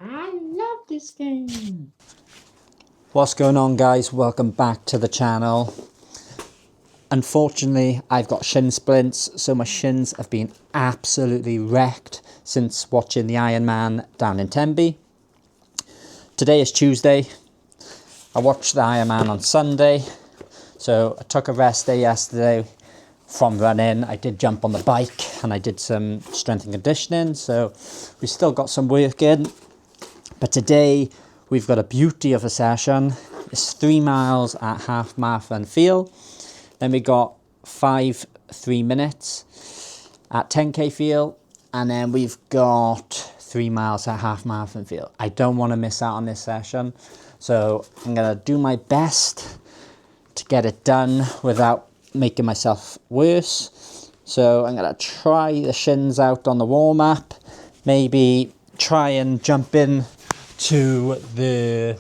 I love this game. What's going on, guys? Welcome back to the channel. Unfortunately, I've got shin splints, so my shins have been absolutely wrecked since watching the Ironman down in Tenby. Today is Tuesday. I watched the Ironman on Sunday, so I took a rest day yesterday from running. I did jump on the bike and I did some strength and conditioning, so we still got some work in. But today we've got a beauty of a session. It's 3 miles at Half Marathon field. Then we got 5 3 minutes at 10k field, and then we've got 3 miles at Half Marathon field. I don't want to miss out on this session, so I'm gonna do my best to get it done without making myself worse. So I'm gonna try the shins out on the warm up, maybe try and jump in to the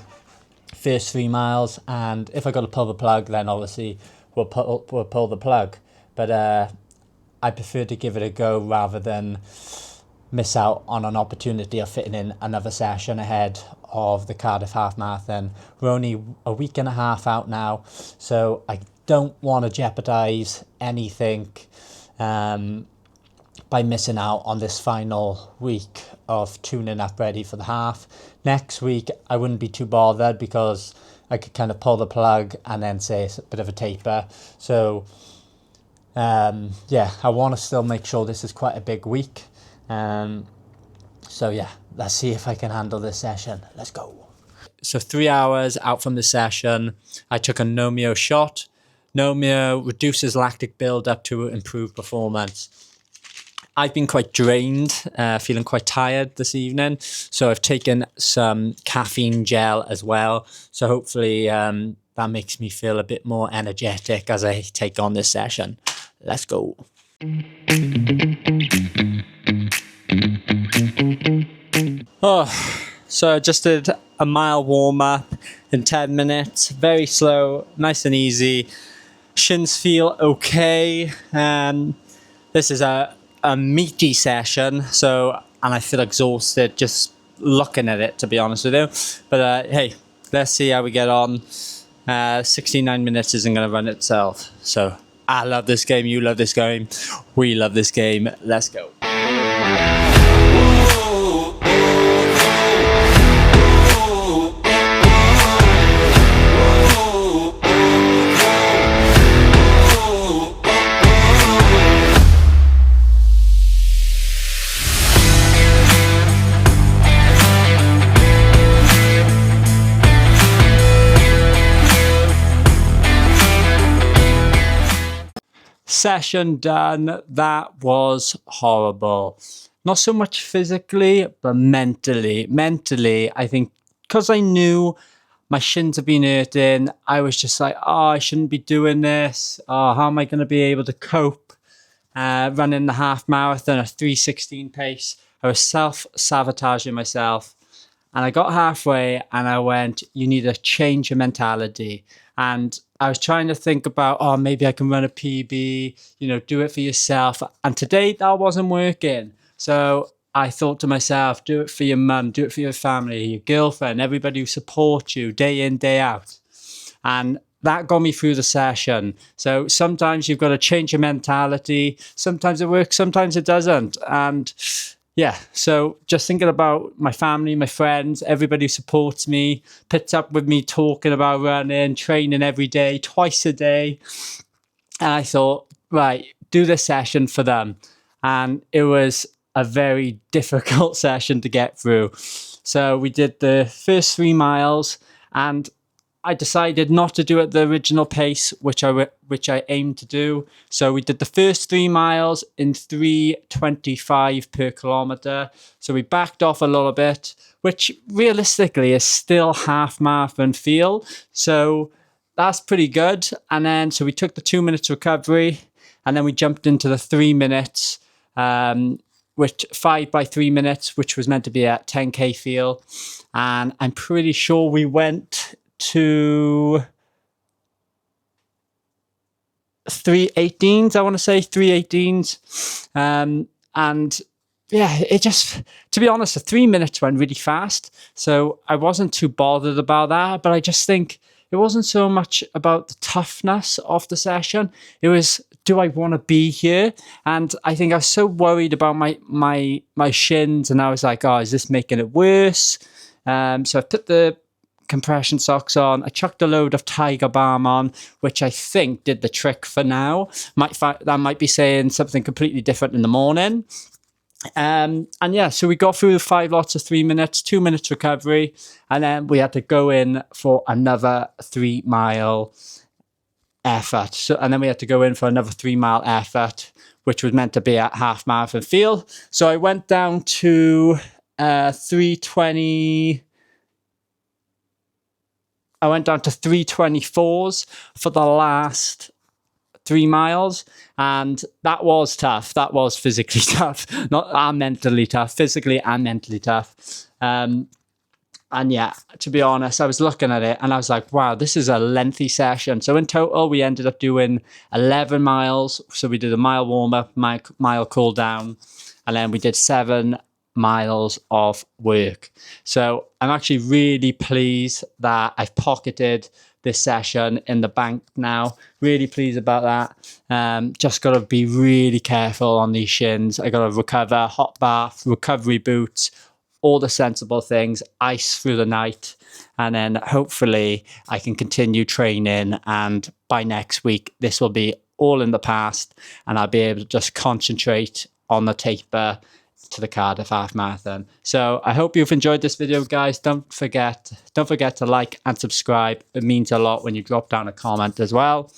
first 3 miles, and if I got to pull the plug, then obviously we'll pull the plug. But I prefer to give it a go rather than miss out on an opportunity of fitting in another session ahead of the Cardiff Half Marathon. We're only a week and a half out now, so I don't want to jeopardize anything by missing out on this final week of tuning up ready for the half. Next week I wouldn't be too bothered because I could kind of pull the plug and then say it's a bit of a taper. So yeah, I want to still make sure this is quite a big week. So yeah, let's see if I can handle this session. Let's go. So 3 hours out from the session, I took a Nomeo shot. Nomeo reduces lactic buildup to improve performance. I've been quite drained, feeling quite tired this evening, so I've taken some caffeine gel as well. So hopefully that makes me feel a bit more energetic as I take on this session. Let's go. Oh, so I just did a mile warm up in 10 minutes, very slow, nice and easy. Shins feel okay. This is a meaty session, so, and I feel exhausted just looking at it, to be honest with you. But hey, let's see how we get on. 69 minutes isn't going to run itself. So I love this game, you love this game, we love this game. Let's go. Session done. That was horrible. Not so much physically, but mentally. Mentally, I think because I knew my shins have been hurting, I was just like, oh, I shouldn't be doing this. Oh, how am I going to be able to cope running the half marathon at 3:16 pace? I was self-sabotaging myself. And I got halfway and I went, you need to change your mentality. And I was trying to think about, oh, maybe I can run a PB, you know, do it for yourself. And today that wasn't working. So I thought to myself, do it for your mum, do it for your family, your girlfriend, everybody who supports you day in, day out. And that got me through the session. So sometimes you've got to change your mentality. Sometimes it works, sometimes it doesn't. And yeah, so just thinking about my family, my friends, everybody who supports me, picks up with me talking about running, training every day, twice a day. And I thought, right, do this session for them. And it was a very difficult session to get through. So we did the first 3 miles, and I decided not to do it at the original pace, which I aimed to do. So we did the first 3 miles in 3:25 per kilometre. So we backed off a little bit, which realistically is still half marathon feel. So that's pretty good. And then, so we took the 2 minutes recovery, and then we jumped into the 3 minutes, which 5 by 3 minutes, which was meant to be at 10k feel. And I'm pretty sure we went to 3:18s, I want to say 3:18s, and yeah, it just, to be honest, the 3 minutes went really fast. So I wasn't too bothered about that. But I just think it wasn't so much about the toughness of the session. It was, do I want to be here? And I think I was so worried about my shins, and I was like, oh, is this making it worse? So I put the compression socks on. I chucked a load of Tiger Balm on, which I think did the trick for now. That might be saying something completely different in the morning. And yeah, so we got through the 5 lots of 3 minutes, 2 minutes recovery, and then we had to go in for another 3 mile effort. So, and then we had to go in for another 3 mile effort, which was meant to be at half marathon field. So I went down to 3:20. I went down to 3:24s for the last 3 miles, and that was tough. That was physically tough, not mentally tough, physically and mentally tough. And yeah, to be honest, I was looking at it and I was like, wow, this is a lengthy session. So in total, we ended up doing 11 miles. So we did a mile warm up, mile cool down, and then we did 7 miles of work. So I'm actually really pleased that I've pocketed this session in the bank now. Really pleased about that. Just got to be really careful on these shins. I got to recover, hot bath, recovery boots, all the sensible things, ice through the night, and then hopefully I can continue training, and by next week this will be all in the past and I'll be able to just concentrate on the taper to the Cardiff Half Marathon. So I hope you've enjoyed this video, guys. Don't forget to like and subscribe. It means a lot when you drop down a comment as well.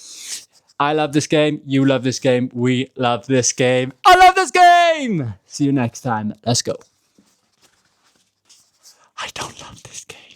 I love this game. You love this game. We love this game. I love this game. See you next time. Let's go. I don't love this game.